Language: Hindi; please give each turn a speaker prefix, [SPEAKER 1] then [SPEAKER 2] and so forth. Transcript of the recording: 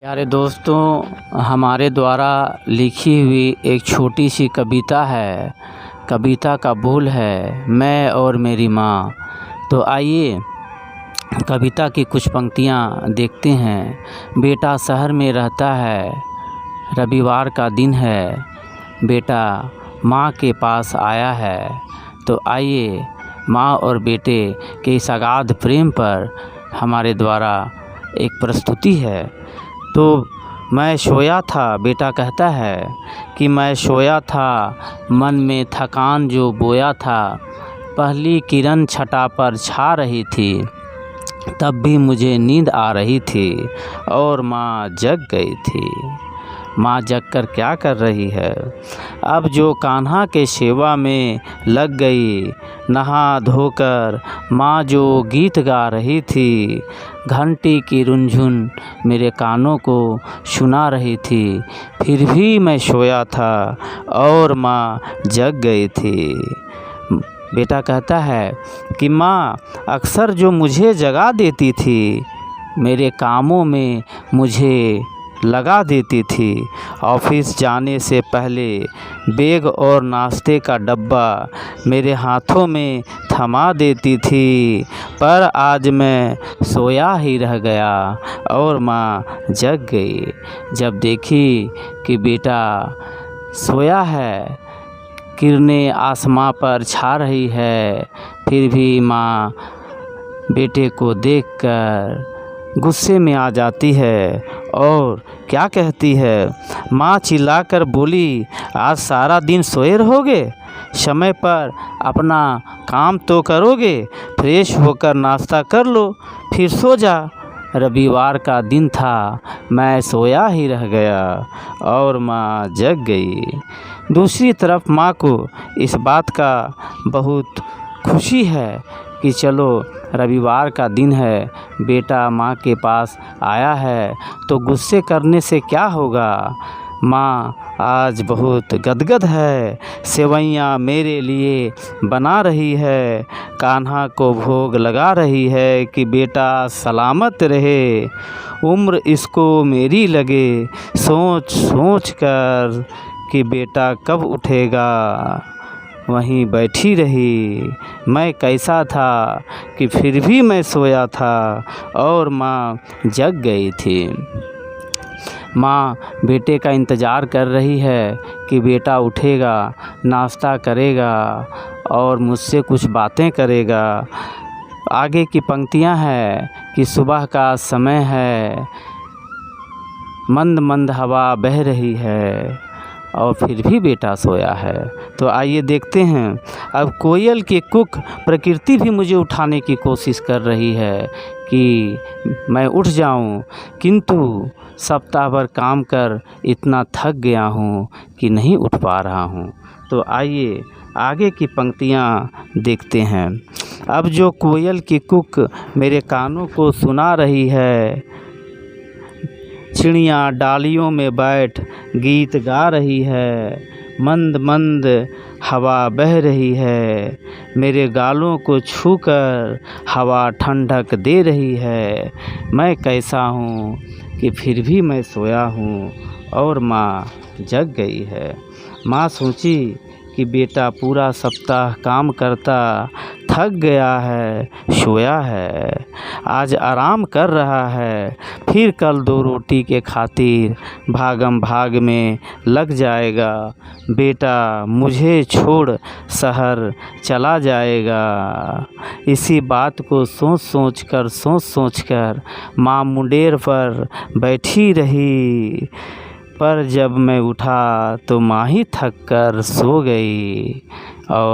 [SPEAKER 1] प्यारे दोस्तों, हमारे द्वारा लिखी हुई एक छोटी सी कविता है। कविता का बोल है मैं और मेरी माँ। तो आइए कविता की कुछ पंक्तियाँ देखते हैं। बेटा शहर में रहता है, रविवार का दिन है, बेटा माँ के पास आया है। तो आइए माँ और बेटे के इस अगाध प्रेम पर हमारे द्वारा एक प्रस्तुति है। तो मैं सोया था, बेटा कहता है कि मैं सोया था, मन में थकान जो बोया था, पहली किरण छटा पर छा रही थी, तब भी मुझे नींद आ रही थी और माँ जग गई थी। माँ जग कर क्या कर रही है? अब जो कान्हा के सेवा में लग गई, नहा धोकर माँ जो गीत गा रही थी, घंटी की रुनझुन मेरे कानों को सुना रही थी, फिर भी मैं सोया था और माँ जग गई थी। बेटा कहता है कि माँ अक्सर जो मुझे जगा देती थी, मेरे कामों में मुझे लगा देती थी। ऑफिस जाने से पहले बैग और नाश्ते का डब्बा मेरे हाथों में थमा देती थी, पर आज मैं सोया ही रह गया और माँ जग गई। जब देखी कि बेटा सोया है, किरणें आसमां पर छा रही है, फिर भी माँ बेटे को देखकर गुस्से में आ जाती है और क्या कहती है? माँ चिल्लाकर बोली, आज सारा दिन सोए रहोगे? समय पर अपना काम तो करोगे? फ्रेश होकर नाश्ता कर लो, फिर सो जा। रविवार का दिन था, मैं सोया ही रह गया और माँ जग गई। दूसरी तरफ माँ को इस बात का बहुत खुशी है कि चलो रविवार का दिन है, बेटा माँ के पास आया है, तो गुस्से करने से क्या होगा। माँ आज बहुत गदगद है, सेवैयाँ मेरे लिए बना रही है, कान्हा को भोग लगा रही है कि बेटा सलामत रहे, उम्र इसको मेरी लगे, सोच सोच कर कि बेटा कब उठेगा। वहीं बैठी रही, मैं कैसा था कि फिर भी मैं सोया था और माँ जग गई थी। माँ बेटे का इंतज़ार कर रही है कि बेटा उठेगा, नाश्ता करेगा और मुझसे कुछ बातें करेगा। आगे की पंक्तियाँ हैं कि सुबह का समय है, मंद मंद हवा बह रही है और फिर भी बेटा सोया है। तो आइए देखते हैं। अब कोयल के कुक प्रकृति भी मुझे उठाने की कोशिश कर रही है कि मैं उठ जाऊं, किंतु सप्ताह भर काम कर इतना थक गया हूं कि नहीं उठ पा रहा हूं। तो आइए आगे की पंक्तियां देखते हैं। अब जो कोयल की कुक मेरे कानों को सुना रही है, चिड़ियाँ डालियों में बैठ गीत गा रही है, मंद मंद हवा बह रही है, मेरे गालों को छूकर हवा ठंडक दे रही है। मैं कैसा हूँ कि फिर भी मैं सोया हूँ और माँ जग गई है। माँ सोची कि बेटा पूरा सप्ताह काम करता थक गया है, सोया है, आज आराम कर रहा है, फिर कल 2 रोटी के खातिर भागम भाग में लग जाएगा। बेटा मुझे छोड़ शहर चला जाएगा। इसी बात को सोच सोच कर माँ मुंडेर पर बैठी रही, पर जब मैं उठा तो माँ ही थक कर सो गई। और